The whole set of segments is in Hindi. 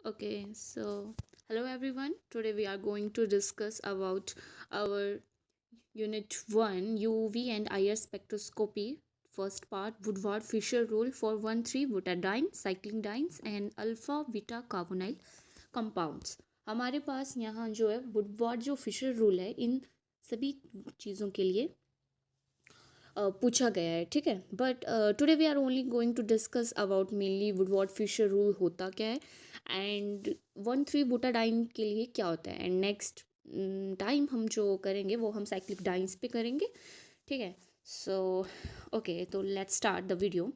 Okay, so hello everyone. Today we are going to discuss about our Unit 1 UV and IR spectroscopy. First part Woodward Fisher rule for 1,3 butadiene, cycling dienes and alpha beta carbonyl compounds. हमारे पास यहाँ जो है वुडवार्ड जो फिशर रूल है इन सभी चीज़ों के लिए पूछा गया है, ठीक है। But today we are only going to discuss about mainly Woodward Fisher rule होता क्या है एंड 1,3 बुटाडाइन के लिए क्या होता है। एंड नेक्स्ट टाइम हम जो करेंगे वो हम साइक्लिक डाइन्स पे करेंगे, ठीक है। सो ओके, तो let's start the video.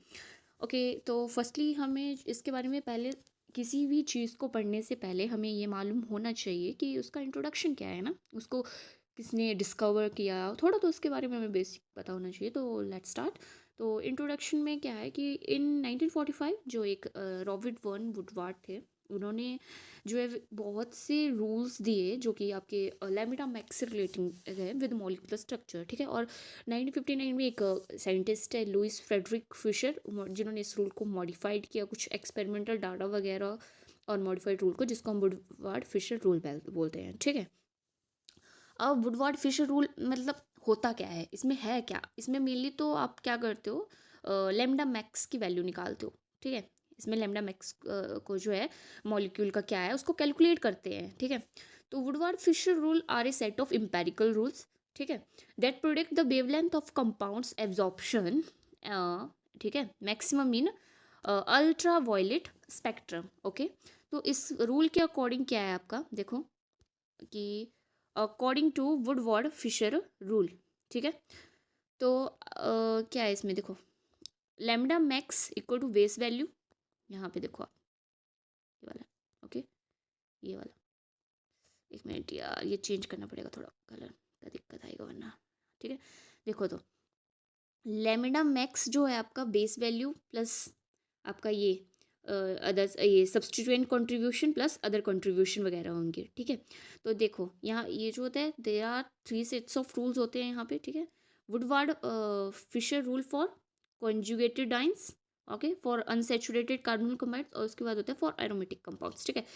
Okay, तो फर्स्टली हमें इसके बारे में पहले किसी भी चीज़ को पढ़ने से पहले हमें ये मालूम होना चाहिए कि उसका इंट्रोडक्शन क्या है ना, उसको किसने डिस्कवर किया, थोड़ा तो उसके बारे में हमें बेसिक पता होना चाहिए। तो लेट्स स्टार्ट। तो इंट्रोडक्शन में क्या है कि इन 1945 जो एक रॉबर्ट वन वुडवार्ड थे, उन्होंने जो है बहुत से रूल्स दिए जो कि आपके लैमिडा मैक्स से रिलेटिंग है विद मॉलिकुलर स्ट्रक्चर, ठीक है। और 1959 में एक साइंटिस्ट है लुइस फ्रेडरिक फिशर, जिन्होंने इस रूल को मॉडिफाइड किया कुछ एक्सपेरिमेंटल डाटा वगैरह और मॉडिफाइड रूल को, जिसको हम वुडवार्ड फिशर रूल बोलते हैं, ठीक है। अब वुडवार्ड फिशर रूल मतलब होता क्या है, इसमें है क्या, इसमें मेनली तो आप क्या करते हो लेमडा मैक्स की वैल्यू निकालते हो, ठीक है। इसमें लेमडा मैक्स को जो है मॉलिक्यूल का क्या है उसको कैलकुलेट करते हैं, ठीक है। तो Woodward Fisher rule are a set of empirical rules, ठीक है, that predict the wavelength of compounds absorption, ठीक है, maximum in ultra violet spectrum. Okay, तो इस रूल के अकॉर्डिंग क्या है आपका, देखो कि according to Woodward Fisher rule, ठीक है। तो क्या है इसमें, देखो lambda max equal to base value, यहाँ पे देखो आप ये वाला, ओके, ये वाला, एक मिनट यार ये चेंज करना पड़ेगा, थोड़ा कलर का दिक्कत आएगा वरना, ठीक है। देखो तो लेमडा मैक्स जो है आपका बेस वैल्यू प्लस आपका ये अदर्स ये substituent contribution plus other contribution वगैरह होंगे, ठीक है। तो देखो यहाँ ये जो होता है there are 3 sets of rules होते हैं यहाँ पे, ठीक है। Woodward Fisher rule for conjugated dienes, okay, for unsaturated carbonyl compounds, और उसके बाद होता है फॉर एरोमेटिक कंपाउंड्स, ठीक है।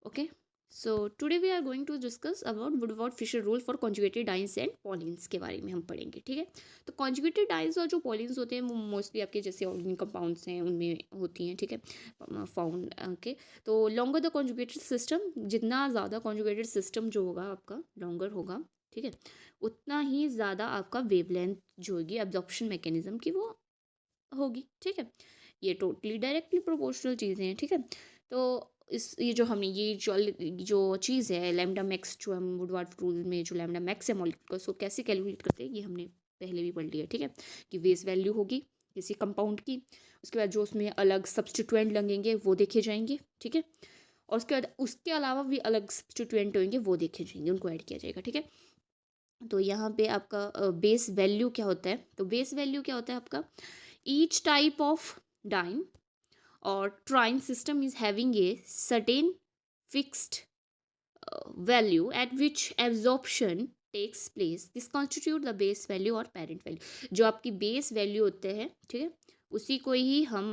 Okay, so today we are going to discuss about Woodward Fisher rule for conjugated dienes and polyenes के बारे में हम पढ़ेंगे, ठीक है। तो कॉन्जुगेटेड डाइन्स और जो पॉलिन्स होते हैं वो मोस्टली आपके जैसे ऑर्गेनिक कंपाउंड्स हैं उनमें होती हैं, ठीक है, फाउंड, ओके। तो लॉन्गर द कॉन्जुगेटेड सिस्टम, जितना ज़्यादा कॉन्जुगेटेड सिस्टम जो होगा आपका लॉन्गर होगा, ठीक है, उतना ही ज़्यादा आपका वेवलेंथ जो होगी एब्जॉर्प्शन मैकेनिज्म की वो होगी, ठीक है। ये टोटली डायरेक्टली प्रोपोर्शनल चीज़ें हैं, ठीक है। तो इस ये जो हमने ये जो चीज़ है लैम्डा मैक्स, जो हम वुडवार्ड रूल में जो लैम्डा मैक्स है मॉलिक्यूल का, उसको कैसे कैलकुलेट करते हैं ये हमने पहले भी पढ़ लिया, ठीक है। कि बेस वैल्यू होगी किसी कंपाउंड की, उसके बाद जो उसमें अलग सब्सटीट्यूएंट लगेंगे वो देखे जाएंगे, ठीक है। और उसके बाद उसके अलावा भी अलग सब्सटीट्यूएंट होंगे वो देखे जाएंगे, उनको ऐड किया जाएगा, ठीक है। तो यहाँ पे आपका बेस वैल्यू क्या होता है, तो बेस वैल्यू क्या होता है आपका, each type of diene or trying system is having a certain fixed value at which absorption takes place. This constitute the base value और parent value. जो आपकी base value होते हैं, ठीक है, उसी को ही हम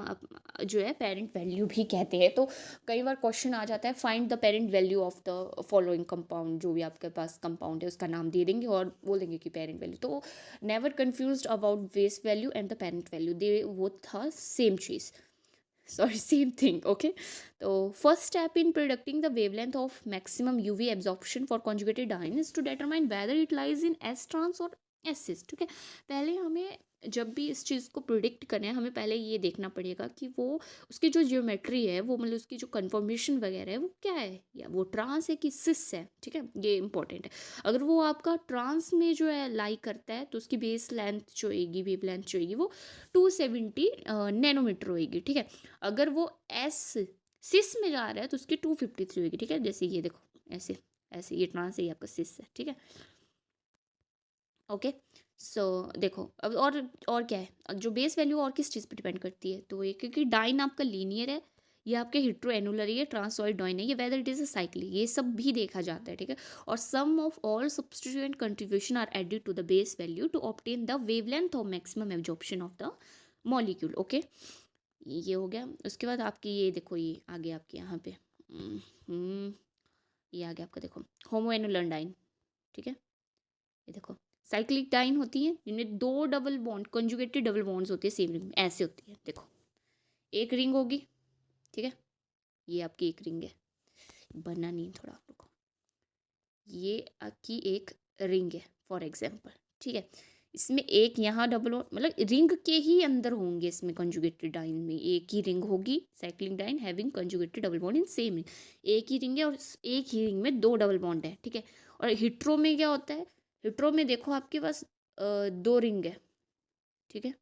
जो है पेरेंट वैल्यू भी कहते हैं। तो कई बार क्वेश्चन आ जाता है find the parent value of the following compound, जो भी आपके पास कंपाउंड है उसका नाम दे देंगे और बोल देंगे कि पेरेंट वैल्यू। तो never confused about base value and the parent value, they वो था सेम चीज़, sorry, same thing, okay. So first step in predicting the wavelength of maximum UV absorption for conjugated ion is to determine whether it lies in S trans or S cis, ठीक है। पहले हमें जब भी इस चीज़ को प्रिडिक्ट करना है हमें पहले ये देखना पड़ेगा कि वो उसकी जो जियोमेट्री है वो मतलब उसकी जो कन्फर्मेशन वगैरह है वो क्या है, या वो ट्रांस है कि सिस है, ठीक है, ये इंपॉर्टेंट है। अगर वो आपका ट्रांस में जो है लाई करता है तो उसकी बेस लेंथ जो होगी, वेव लेंथ जो होगी वो 270 नैनोमीटर होगी, ठीक है। अगर वो एस सिस में जा रहा है तो उसकी 253 होगी, ठीक है। जैसे ये देखो ऐसे ऐसे ये ट्रांस है, ये आपका सिस है, ठीक है। ओके, सो देखो अब और क्या है, जो बेस वैल्यू और किस चीज़ पर डिपेंड करती है, तो ये क्योंकि डाइन आपका लीनियर है, ये आपके हिट्रोएनुलर है, ये ट्रांसॉइड डाइन है, ये whether it is a cyclic, ये सब भी देखा जाता है, ठीक है। और sum of all substituent contribution are added to the base value to obtain the wavelength of maximum absorption of the molecule, okay. ये हो गया। उसके बाद आपकी ये देखो ये आ गया आपके यहाँ पे हम्म, ये आ गया आपका, देखो होमोएनुलर डाइन, ठीक है। ये देखो साइक्लिक डाइन होती है जिनमें दो double bond conjugated double bonds होती है सेम रिंग में, ऐसे होती है। देखो एक रिंग होगी, ठीक है, ये आपकी एक रिंग है, बनना नहीं थोड़ा, रुको, ये आपकी एक रिंग है फॉर एग्जांपल, ठीक है। इसमें एक यहाँ डबल मतलब रिंग के ही अंदर होंगे, इसमें कंजुगेटेड डाइन में एक ही रिंग होगी, cyclic diene having conjugated double bond in same ring, एक ही रिंग है और एक ही रिंग में दो डबल बॉन्ड है, ठीक है। और हिट्रो में क्या होता है, हिट्रो में देखो आपके पास दो रिंग है, ठीक है,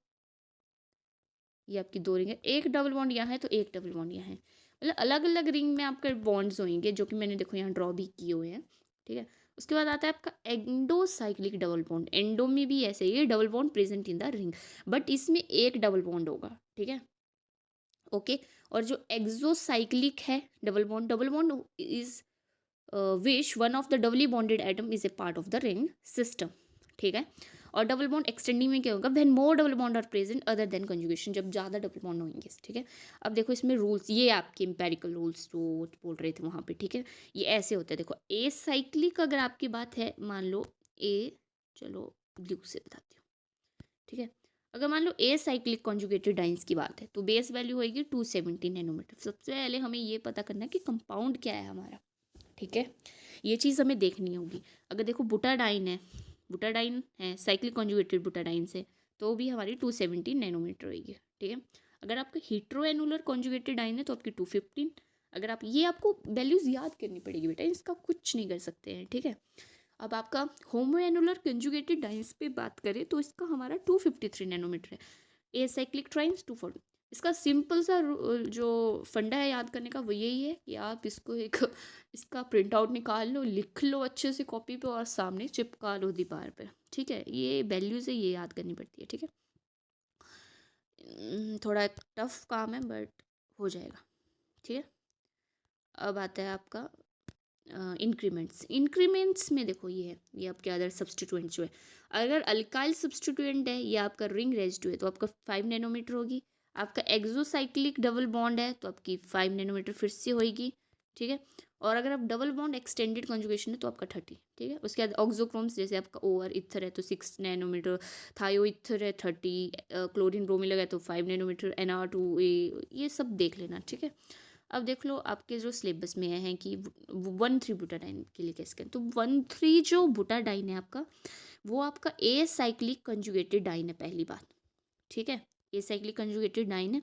ये आपकी दो रिंग है, एक डबल बॉन्ड यहाँ है तो एक डबल बॉन्ड यहाँ है, मतलब अलग अलग रिंग में आपके बॉन्ड्स होंगे, जो कि मैंने देखो यहाँ ड्रॉ भी किए हुए हैं, ठीक है। उसके बाद आता है आपका एंडोसाइक्लिक डबल बॉन्ड, एंडो में भी ऐसे ही double bond present in the ring, but इसमें एक डबल बॉन्ड होगा, ठीक है, ओके। और जो एक्सोसाइक्लिक है double bond is which one of the doubly bonded atom is a part of the ring system, ठीक है। और डबल बॉन्ड एक्सटेंडिंग में क्या होगा, when more double bond are present other than conjugation, जब ज़्यादा डबल बॉन्ड होंगे, ठीक है। अब देखो इसमें रूल्स, ये आपके एम्पेरिकल रूल्स जो बोल रहे थे वहाँ पे, ठीक है, ये ऐसे होते हैं। देखो ए साइक्लिक अगर आपकी बात है, मान लो ए, चलो ब्लू से बताती हूँ, ठीक है। अगर मान लो ए साइक्लिक कॉन्जुगेटेड डाइन्स की बात है तो बेस वैल्यू होगी 270 नैनोमीटर। सबसे पहले हमें ये पता करना है कि कंपाउंड क्या है हमारा, ठीक है, ये चीज़ हमें देखनी होगी। अगर देखो बुटाडाइन है, बुटाडाइन है साइक्लिक कॉन्जुगेटेड बुटाडाइन से, तो भी हमारी 270 नैनोमीटर होगी, ठीक है। अगर आपका हीट्रोएनुलर कॉन्जुगेटेड डाइन है तो आपकी 215। अगर आप ये आपको वैल्यूज़ याद करनी पड़ेगी बेटा, इसका कुछ नहीं कर सकते हैं, ठीक है। अब आपका होमोएनुलर कंजुगेटेड डाइन्स पे बात करें तो इसका हमारा 253 नैनोमीटर है। Acyclic trienes 240। इसका सिंपल सा जो फंडा है याद करने का वो यही है कि आप इसको एक इसका प्रिंट आउट निकाल लो, लिख लो अच्छे से कॉपी पे और सामने चिपका लो दीवार पे, ठीक है। ये वैल्यूज़ है, ये याद करनी पड़ती है, ठीक है। थोड़ा टफ काम है बट हो जाएगा, ठीक है। अब आता है आपका इंक्रीमेंट्स। इंक्रीमेंट्स में देखो ये है, ये आपके अदर सब्सटीट्यूएंट जो है, अगर अल्काइल सब्सटीट्यूएंट है या आपका रिंग रेजिड्यू है तो आपका 5 नैनोमीटर होगी। आपका एक्सोसाइक्लिक डबल बॉन्ड है तो आपकी 5 नैनोमीटर फिर से होगी, ठीक है। और अगर आप डबल बॉन्ड एक्सटेंडेड कॉन्जुगेशन है तो आपका 30, ठीक है। उसके बाद ऑक्सोक्रोम्स, जैसे आपका ओवर इथर है तो 6 नैनोमीटर, थायो इथर है 30, क्लोरीन ब्रोमिल है तो 5 नैनोमीटर, NR2A, ये सब देख लेना, ठीक है। अब देख लो आपके जो सिलेबस में है कि 1,3 बुटाडाइन के लिए कैसे करें, तो 1,3 जो बुटाडाइन है आपका, वो आपका ए साइक्लिक कंजुगेटेड डाइन है, पहली बात, ठीक है, ए साइक्लिक कंजुगेटेड डाइन है।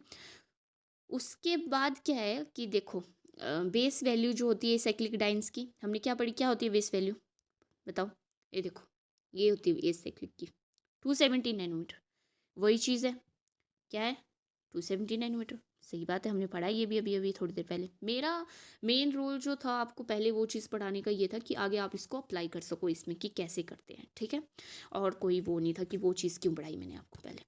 उसके बाद क्या है कि देखो बेस वैल्यू जो होती है साइक्लिक डाइन्स की, हमने क्या पढ़ी, क्या होती है बेस वैल्यू, बताओ। ये देखो ये होती है ए साइक्लिक की 270 नैनोमीटर, वही चीज़ है, क्या है 270 नैनोमीटर, सही बात है, हमने पढ़ा ये भी अभी अभी थोड़ी देर पहले। मेरा मेन रोल जो था आपको पहले वो चीज़ पढ़ाने का ये था कि आगे आप इसको अप्लाई कर सको इसमें कि कैसे करते हैं, ठीक है। और कोई वो नहीं था कि वो चीज़ क्यों पढ़ाई मैंने आपको पहले,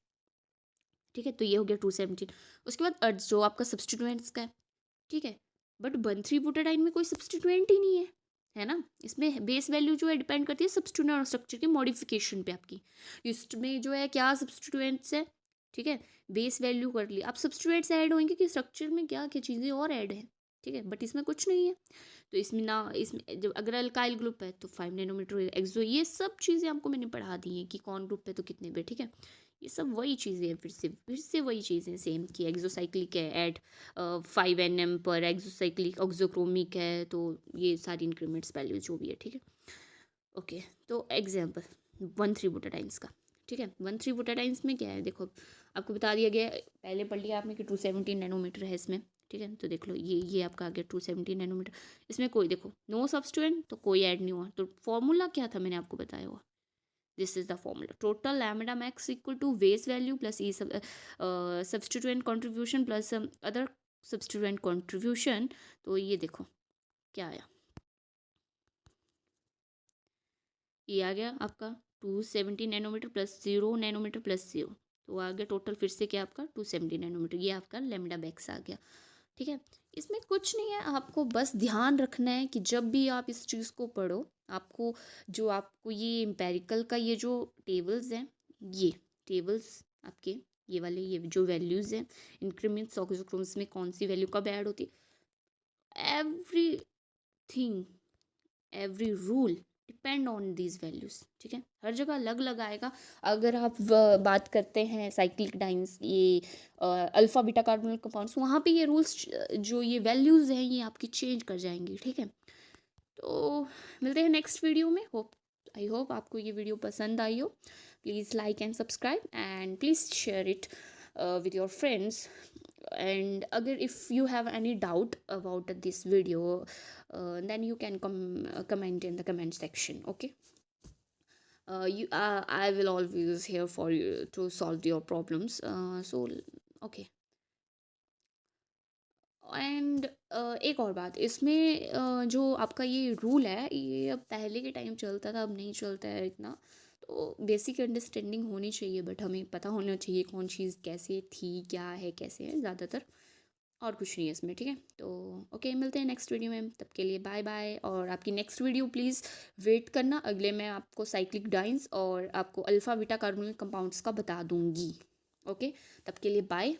ठीक है। तो ये हो गया 270। उसके बाद अर्ज जो आपका सब्सटीट्यूएंट्स का है, ठीक है, बट 1,3 बुटाडाइन में कोई सब्सटीट्यूएंट ही नहीं है ना। इसमें बेस वैल्यू जो है डिपेंड करती है सब्सटीट्यूएंट और स्ट्रक्चर के मॉडिफिकेशन पे आपकी। इसमें जो है क्या सब्सटीट्यूएंट्स है, ठीक है, बेस वैल्यू कर ली, अब सब्सटीट्यूएंट्स ऐड होंगे कि स्ट्रक्चर में क्या क्या चीज़ें और ऐड है, ठीक है, बट इसमें कुछ नहीं है। तो इसमें ना, इसमें जब अगर अल्काइल ग्रुप है तो 5 नैनोमीटर एक्सो, ये सब चीज़ें आपको मैंने पढ़ा दी हैं कि कौन ग्रुप है तो कितने पे, ठीक है। ये सब वही चीज़ें हैं, फिर से वही चीज़ें सेम कि एक्सोसाइक्लिक है एट 5 nm पर, एक्सोसाइक्लिक ऑक्सोक्रोमिक है, तो ये सारी इंक्रीमेंट्स वैल्यू जो भी है, ठीक है, ओके। तो एग्जाम्पल 1,3 बुटाडाइंस का, ठीक है। 1,3 बुटाडाइंस में क्या है, देखो आपको बता दिया गया है, पहले पढ़ लिया आपने कि 270 नैनोमीटर है इसमें, ठीक है। तो देख लो ये आपका आ गया 270 नैनोमीटर। इसमें कोई देखो नो सब्सटीट्यूएंट तो कोई ऐड नहीं हुआ, तो फॉर्मूला क्या था मैंने आपको बताया हुआ, this is the formula, total lambda max equal to base value plus e substituent contribution plus other substituent contribution। तो ये देखो क्या आया, ये आ गया आपका 270 नैनोमीटर प्लस 0 नैनोमीटर प्लस 0, तो आ गया टोटल फिर से क्या आपका 270 नैनोमीटर, ये आपका लैम्डा मैक्स आ गया, ठीक है। इसमें कुछ नहीं है, आपको बस ध्यान रखना है कि जब भी आप इस चीज़ को पढ़ो, आपको ये एम्पेरिकल का ये जो टेबल्स हैं, ये टेबल्स आपके ये वाले, ये जो वैल्यूज़ हैं इंक्रीमेंट्स ऑक्सोक्रोम्स में कौन सी वैल्यू कब ऐड होती है, every thing, every rule depend on these values, ठीक है। हर जगह अलग अलग आएगा। अगर आप बात करते हैं साइक्लिक डाइन्स, ये अल्फ़ा बीटा कार्बोनिल कंपाउंड्स, वहाँ पे ये रूल्स जो ये वैल्यूज़ हैं ये आपकी चेंज कर जाएंगी, ठीक है। तो मिलते हैं नेक्स्ट वीडियो में। आई होप आपको ये वीडियो पसंद आई हो। Please like and subscribe and please share it with your friends. And agar if you have any doubt about this video, then you can comment in the comment section, okay. I will always here for you to solve your problems, so okay. And एक और बात इसमें, जो आपका ये रूल है ये अब पहले के टाइम चलता था, अब नहीं चलता है इतना। तो बेसिक अंडरस्टैंडिंग होनी चाहिए, बट हमें पता होना चाहिए कौन चीज़ कैसे थी, क्या है, कैसे है, ज़्यादातर। और कुछ नहीं है इसमें, ठीक है। तो ओके, मिलते हैं नेक्स्ट वीडियो में, तब के लिए बाय बाय। और आपकी नेक्स्ट वीडियो प्लीज़ वेट करना, अगले मैं आपको साइक्लिक डाइन्स और आपको अल्फ़ा बीटा कार्बोनिल कंपाउंड्स का बता दूंगी। ओके, तब के लिए बाय।